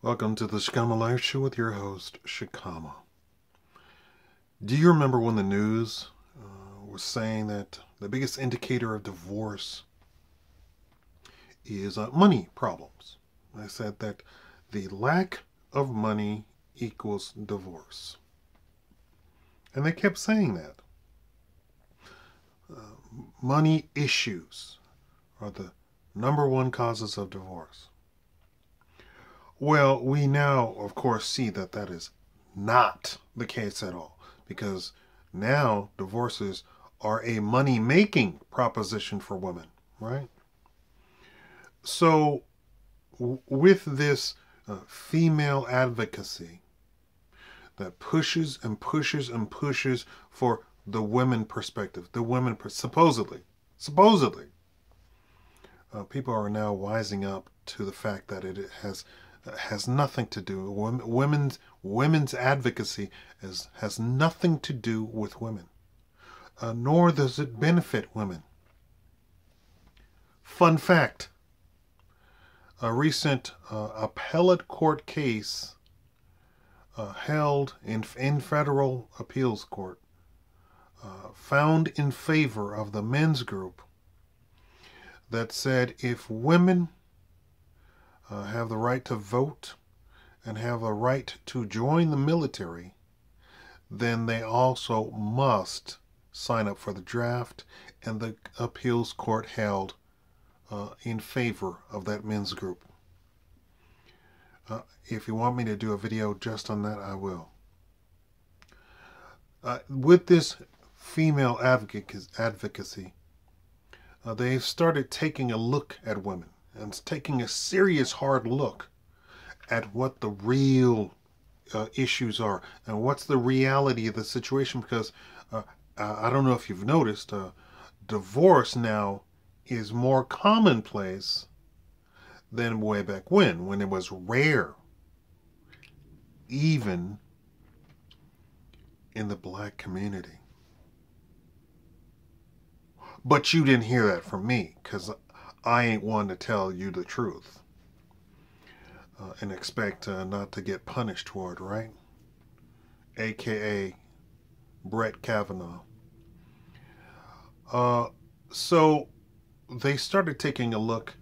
Welcome to the Shakaama Live Show with your host, Shakaama. Do you remember when the news was saying that the biggest indicator of divorce is money problems? I said that the lack of money equals divorce. And they kept saying that. Money issues are the number one causes of divorce. Well, we now, of course, see that that is not the case at all, because now divorces are a money-making proposition for women, right? So, with this female advocacy that pushes and pushes and pushes for the women perspective, the women, supposedly, people are now wising up to the fact that it has nothing to do. Women's advocacy has nothing to do with women, nor does it benefit women. Fun fact: a recent appellate court case held in federal appeals court found in favor of the men's group that said if women have the right to vote and have a right to join the military, then they also must sign up for the draft, and the appeals court held in favor of that men's group. If you want me to do a video just on that, I will. With this female advocacy, they've started taking a look at women and taking a serious hard look at what the real issues are and what's the reality of the situation, because I don't know if you've noticed, divorce now is more commonplace than way back when it was rare, even in the black community. But you didn't hear that from me, because I ain't one to tell you the truth and expect not to get punished for it, right? AKA Brett Kavanaugh. So they started taking a look,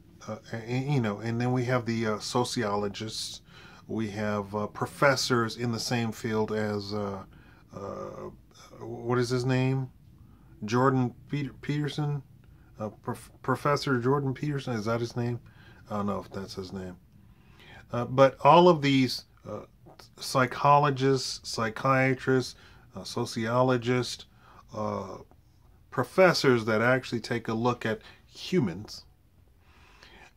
and then we have the sociologists, we have professors in the same field as, what is his name? Jordan Peterson? Professor Jordan Peterson, is that his name? I don't know if that's his name. But all of these psychologists, psychiatrists, sociologists, professors that actually take a look at humans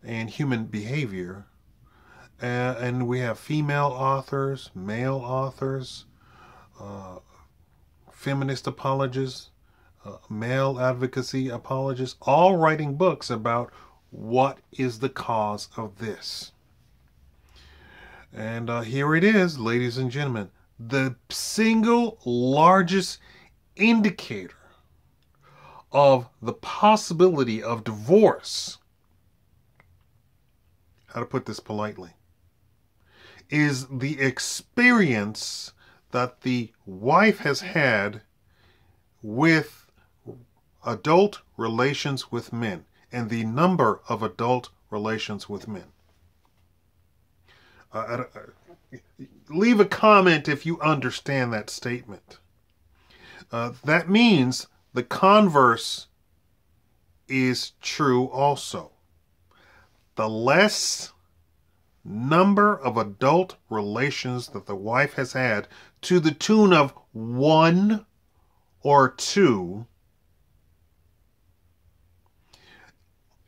and human behavior, and we have female authors, male authors, feminist apologists, male advocacy apologists, all writing books about what is the cause of this. And here it is, ladies and gentlemen, the single largest indicator of the possibility of divorce, how to put this politely, is the experience that the wife has had with adult relations with men, and the number of adult relations with men. Leave a comment if you understand that statement. That means the converse is true also. The less number of adult relations that the wife has had, to the tune of 1 or 2,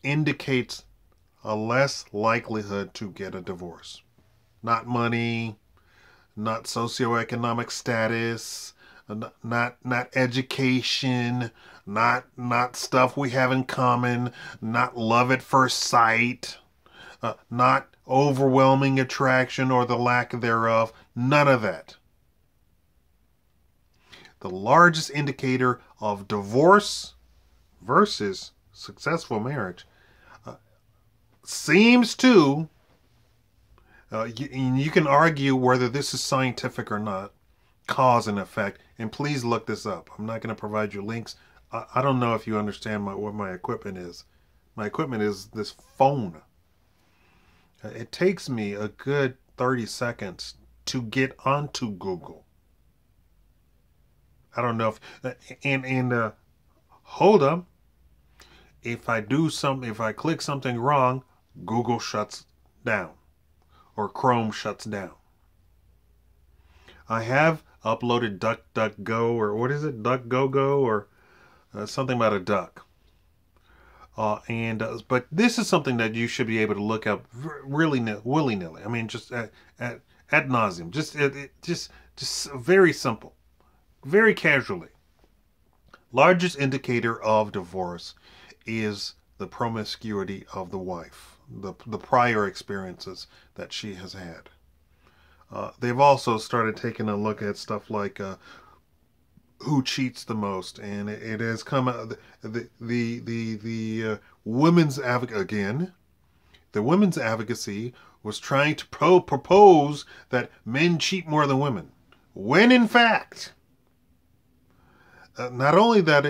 indicates a less likelihood to get a divorce. Not money, not socioeconomic status, not education, not stuff we have in common, not love at first sight, not overwhelming attraction or the lack thereof, none of that. The largest indicator of divorce versus successful marriage seems to You can argue whether this is scientific or not, cause and effect, and please look this up. I'm not going to provide you links. I don't know if you understand what my equipment is. My equipment is this phone. It takes me a good 30 seconds to get onto Google. I don't know if and hold up. If I click something wrong, Google shuts down or Chrome shuts down. I have uploaded DuckDuckGo, or what is it, DuckGoGo, or something about a duck. But this is something that you should be able to look up really willy-nilly. I mean, just at ad nauseum. Just very simple, very casually. Largest indicator of divorce is the promiscuity of the wife, the prior experiences that she has had. They've also started taking a look at stuff like who cheats the most, and it has come out the women's again. The women's advocacy was trying to propose that men cheat more than women, when in fact, not only that,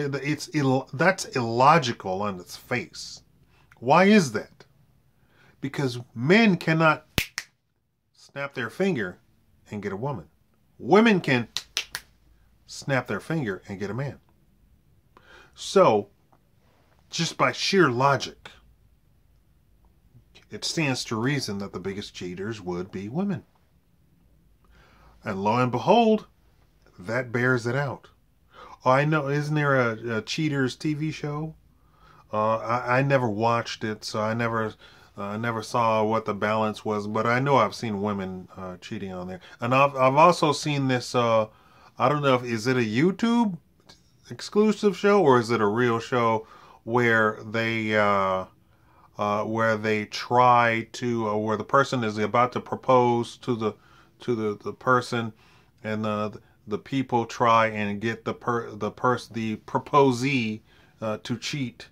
that's illogical on its face. Why is that? Because men cannot snap their finger and get a woman. Women can snap their finger and get a man. So, just by sheer logic, it stands to reason that the biggest cheaters would be women. And lo and behold, that bears it out. Oh, I know, isn't there a Cheaters TV show? I never watched it, so I never saw what the balance was, but I know I've seen women cheating on there. And I've also seen this, I don't know, is it a YouTube exclusive show or is it a real show where they try to, where the person is about to propose to the person, and the people try and get the proposee to cheat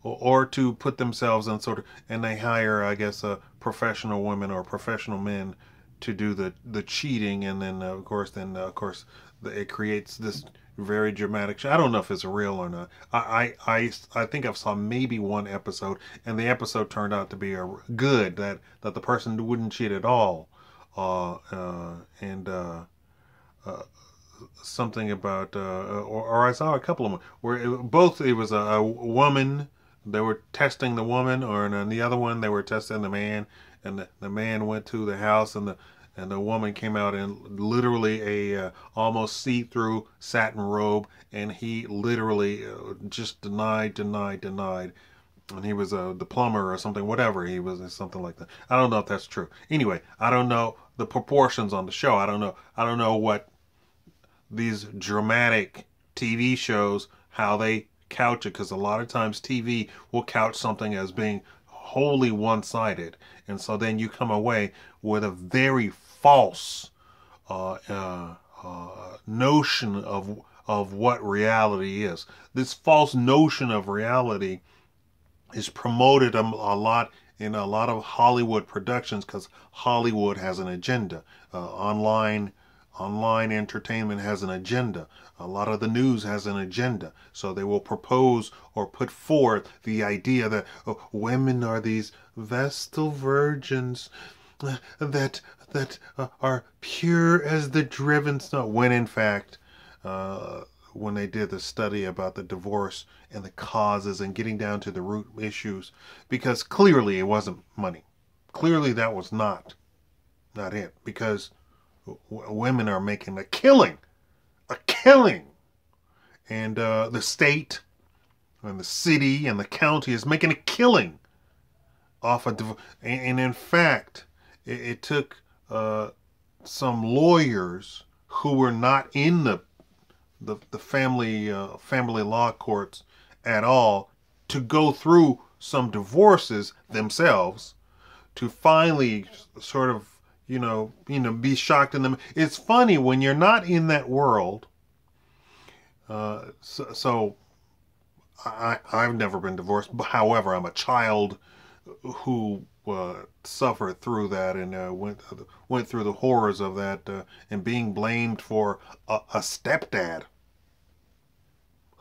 or to put themselves in and they hire, I guess, professional women or professional men to do the cheating, and then of course it creates this very dramatic show. I don't know if it's real or not. I think I saw maybe one episode, and the episode turned out to be good, that the person wouldn't cheat at all, and something about or I saw a couple of them where it was a woman. They were testing the woman, or in the other one they were testing the man, and the man went to the house, and the woman came out in literally a almost see-through satin robe, and he literally just denied, and he was the plumber or something, whatever he was, something like that. I don't know if that's true. Anyway, I don't know the proportions on the show. I don't know what these dramatic TV shows, how they couch it, because a lot of times TV will couch something as being wholly one-sided, and so then you come away with a very false notion of what reality is. This false notion of reality is promoted a lot in a lot of Hollywood productions, because Hollywood has an agenda. Online entertainment has an agenda. A lot of the news has an agenda. So they will propose or put forth the idea that women are these vestal virgins that are pure as the driven snow. When in fact, when they did the study about the divorce and the causes and getting down to the root issues, because clearly it wasn't money. Clearly that was not it, because women are making a killing, and the state and the city and the county is making a killing off of divorce. And in fact, it took some lawyers who were not in the family law courts at all to go through some divorces themselves to finally sort of be shocked in them. It's funny when you're not in that world. So I've never been divorced. However, I'm a child who suffered through that and went through the horrors of that and being blamed for a stepdad.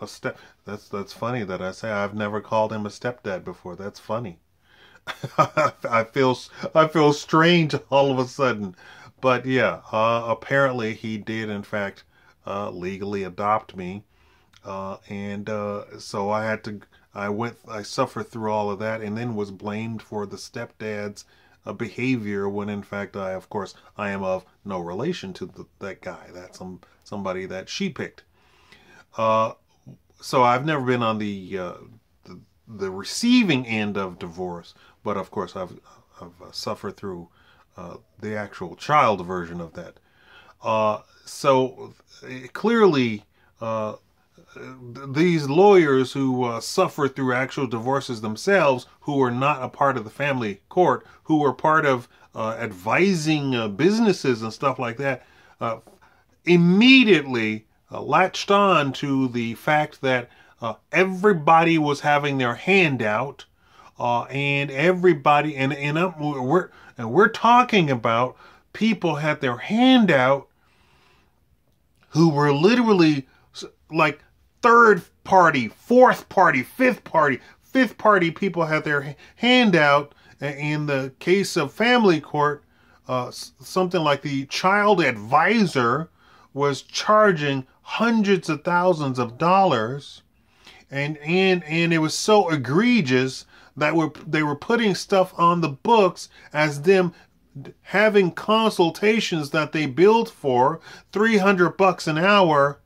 A step. That's funny that I say I've never called him a stepdad before. That's funny. I feel strange all of a sudden, but yeah, apparently he did in fact legally adopt me, and so I suffered through all of that, and then was blamed for the stepdad's behavior when in fact of course I am of no relation to that guy. That's somebody that she picked. Uh, so I've never been on the receiving end of divorce, but of course I've suffered through the actual child version of that. So clearly, these lawyers who suffer through actual divorces themselves, who are not a part of the family court, who are part of advising businesses and stuff like that, immediately latched on to the fact that everybody was having their hand out, and everybody we're talking about people had their hand out who were literally like third party, fourth party, fifth party people had their hand out. In the case of family court, something like the child advisor was charging hundreds of thousands of dollars, and it was so egregious that they were putting stuff on the books as them having consultations that they billed for $300 an hour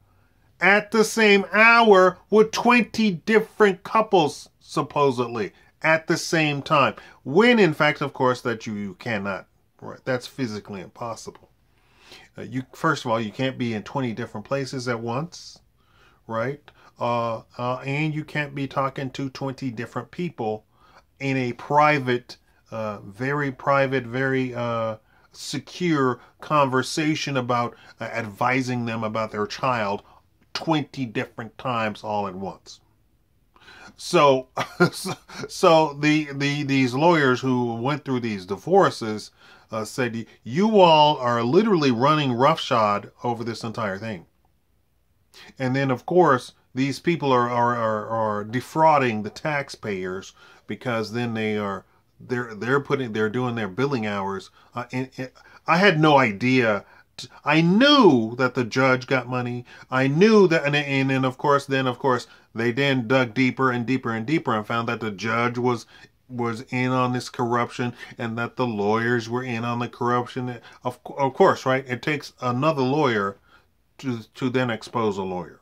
at the same hour with 20 different couples supposedly at the same time, when in fact of course that you cannot, right? That's physically impossible. You first of all, you can't be in 20 different places at once, right? And you can't be talking to 20 different people in a private, very secure conversation about advising them about their child 20 different times all at once. So, these lawyers who went through these divorces said, you all are literally running roughshod over this entire thing. And then, of course, these people are defrauding the taxpayers, because then they're doing their billing hours. I had no idea. I knew that the judge got money. I knew that, and then of course they then dug deeper and deeper and deeper and found that the judge was in on this corruption, and that the lawyers were in on the corruption. Of course, right? It takes another lawyer to then expose a lawyer.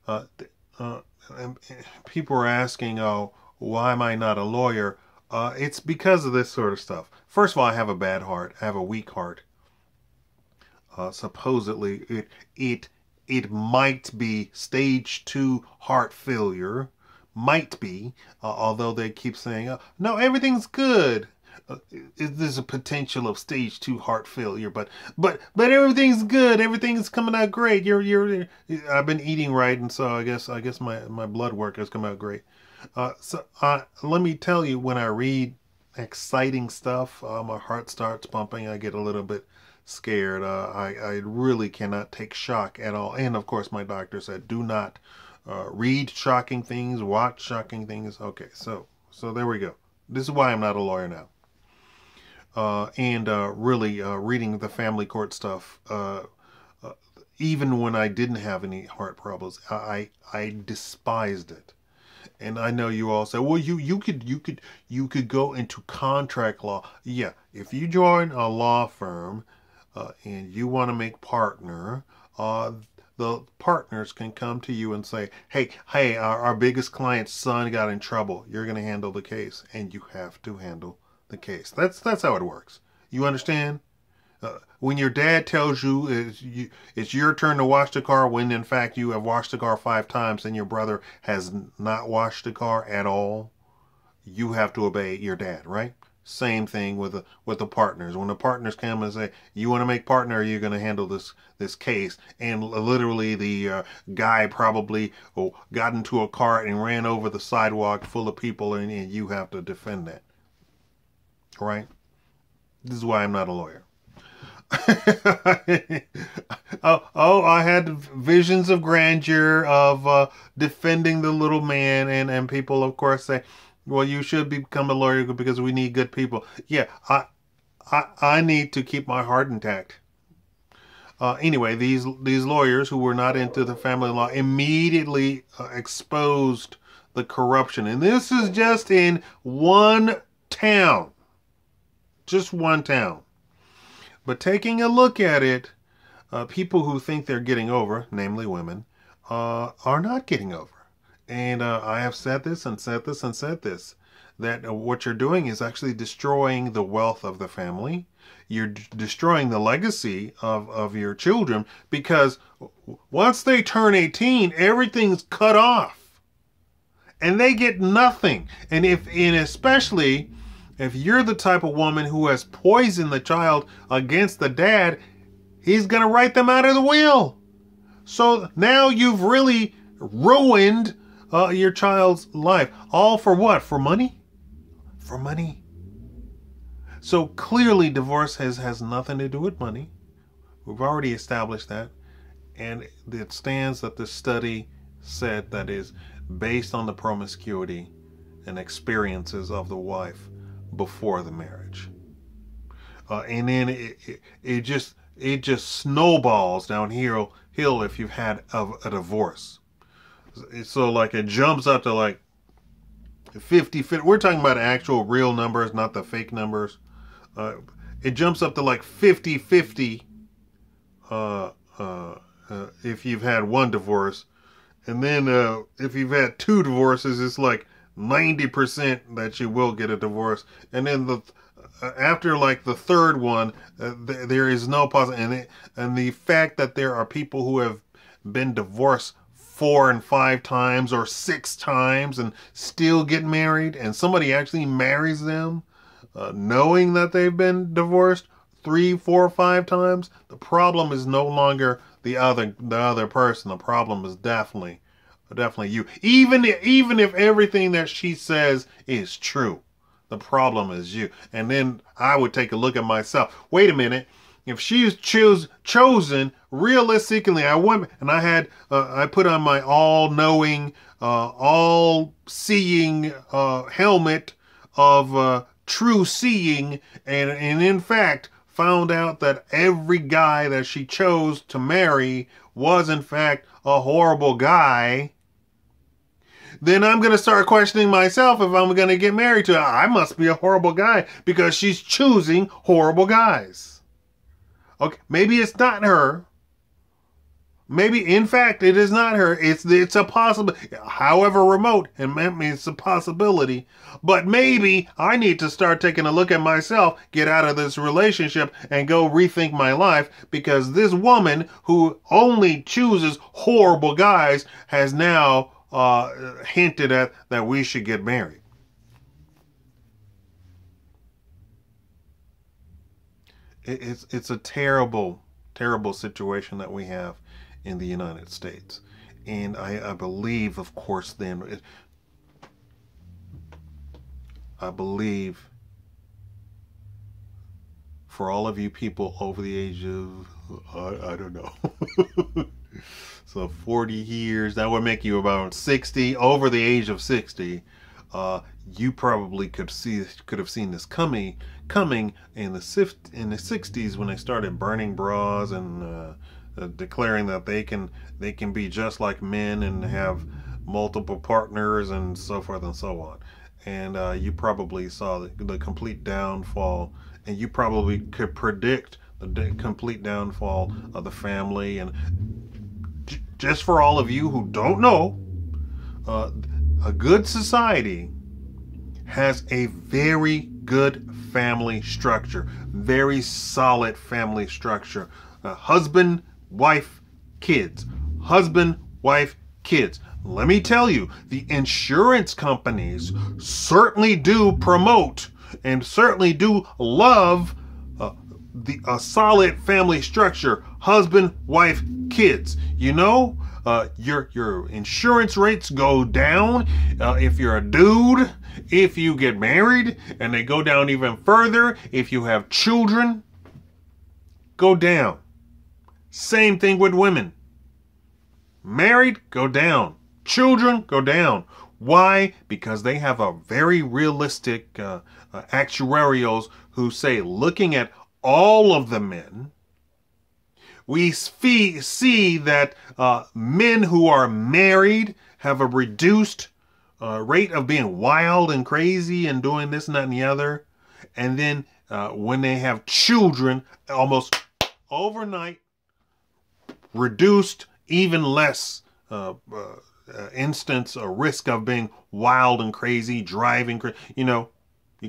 And people are asking, "Oh, why am I not a lawyer?" It's because of this sort of stuff. First of all, I have a bad heart. I have a weak heart. Supposedly, it might be stage 2 heart failure. Might be, although they keep saying, no, everything's good. There's a potential of stage 2 heart failure, but everything's good. Everything's coming out great. I've been eating right, and so I guess my blood work has come out great. So let me tell you, when I read exciting stuff, my heart starts pumping. I get a little bit scared. I really cannot take shock at all. And of course, my doctor said, do not read shocking things, watch shocking things. Okay, so there we go. This is why I'm not a lawyer now. And really reading the family court stuff, even when I didn't have any heart problems, I despised it. And I know you all say, well, you could go into contract law. Yeah, if you join a law firm and you want to make partner, the partners can come to you and say, hey, our biggest client's son got in trouble. You're going to handle the case, and you have to handle the case. That's how it works. You understand? When your dad tells you it's your turn to wash the car, when in fact you have washed the car 5 times and your brother has not washed the car at all, you have to obey your dad, right? Same thing with the partners. When the partners come and say, you want to make partner, you're going to handle this case, and literally the guy probably got into a car and ran over the sidewalk full of people, and you have to defend that. right? This is why I'm not a lawyer. I had visions of grandeur of defending the little man, and people, of course, say, "Well, you should become a lawyer because we need good people." Yeah, I need to keep my heart intact. Anyway, these lawyers who were not into the family law immediately exposed the corruption, and this is just in one town, just one town. But taking a look at it, people who think they're getting over, namely women, are not getting over. And I have said this and said this and said this, that what you're doing is actually destroying the wealth of the family. You're destroying the legacy of your children, because once they turn 18, everything's cut off. And they get nothing. And especially if you're the type of woman who has poisoned the child against the dad, he's going to write them out of the will. So now you've really ruined your child's life. All for what? For money? For money. So clearly divorce has nothing to do with money. We've already established that. And it stands that the study said that is based on the promiscuity and experiences of the wife before the marriage. And then it just snowballs downhill if you've had a divorce. So like it jumps up to like 50. We're talking about actual real numbers, not the fake numbers. It jumps up to like 50-50 if you've had one divorce. And then if you've had two divorces, it's like 90% that you will get a divorce. And then after like the third one, there is no possibility. And the fact that there are people who have been divorced 4 and 5 times or 6 times and still get married, and somebody actually marries them knowing that they've been divorced 3, 4, 5 times, the problem is no longer the other person. The problem is definitely you. Even if everything that she says is true, the problem is you. And then I would take a look at myself. Wait a minute. If she's chosen realistically, I put on my all-knowing, all-seeing helmet of true seeing, and in fact found out that every guy that she chose to marry was in fact a horrible guy, then I'm going to start questioning myself if I'm going to get married to her. I must be a horrible guy because she's choosing horrible guys. Okay, maybe it's not her. Maybe, in fact, it is not her. It's a possibility, however remote, and it's a possibility. But maybe I need to start taking a look at myself, get out of this relationship, and go rethink my life, because this woman who only chooses horrible guys has now hinted at that we should get married. It's a terrible, terrible situation that we have in the United States. And I believe, of course, then, I believe for all of you people over the age of, I don't know, so 40 years, that would make you about 60, over the age of 60, you probably could have seen this coming in the 60s when they started burning bras and declaring that they can be just like men and have multiple partners and so forth and so on. And you probably saw the complete downfall, and you probably could predict the complete downfall of the family. And just for all of you who don't know, a good society has a very good family structure, very solid family structure. Husband, wife, kids. Husband, wife, kids. Let me tell you, the insurance companies certainly do promote and certainly do love a solid family structure. Husband, wife, kids. You know, your insurance rates go down. If you're a dude, if you get married, and they go down even further if you have children, go down. Same thing with women. Married, go down. Children, go down. Why? Because they have a very realistic actuarials who say, looking at all of the men, we see that men who are married have a reduced rate of being wild and crazy and doing this and that and the other. And then when they have children, almost overnight, reduced even less instance or risk of being wild and crazy, driving. You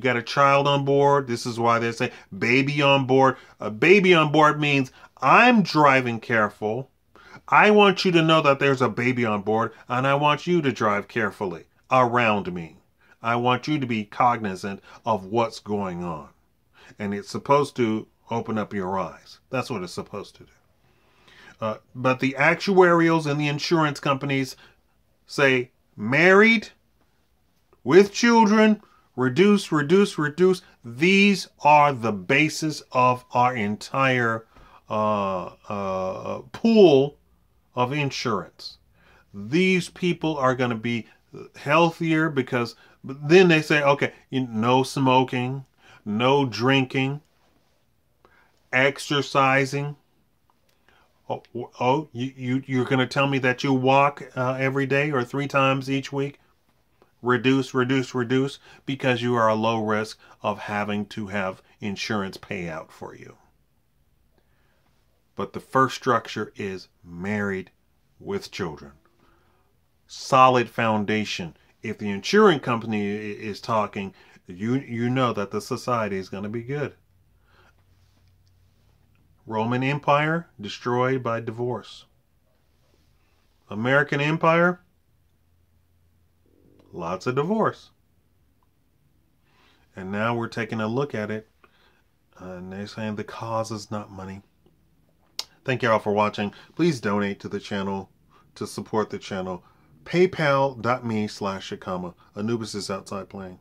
got a child on board. This is why they say baby on board. A baby on board means I'm driving careful. I want you to know that there's a baby on board, and I want you to drive carefully around me. I want you to be cognizant of what's going on. And it's supposed to open up your eyes. That's what it's supposed to do. But the actuarials and the insurance companies say married, with children, reduce, reduce, reduce. These are the basis of our entire pool of insurance. These people are going to be healthier because then they say, okay, no smoking, no drinking, exercising. You're going to tell me that you walk every day or 3 times each week? Reduce, reduce, reduce, because you are a low risk of having to have insurance pay out for you. But the first structure is married with children. Solid foundation. If the insurance company is talking, you know that the society is going to be good. Roman Empire destroyed by divorce. American Empire, lots of divorce. And now we're taking a look at it, and they're saying the cause is not money. Thank you all for watching. Please donate to the channel to support the channel. PayPal.me/Shakaama. Anubis is outside playing.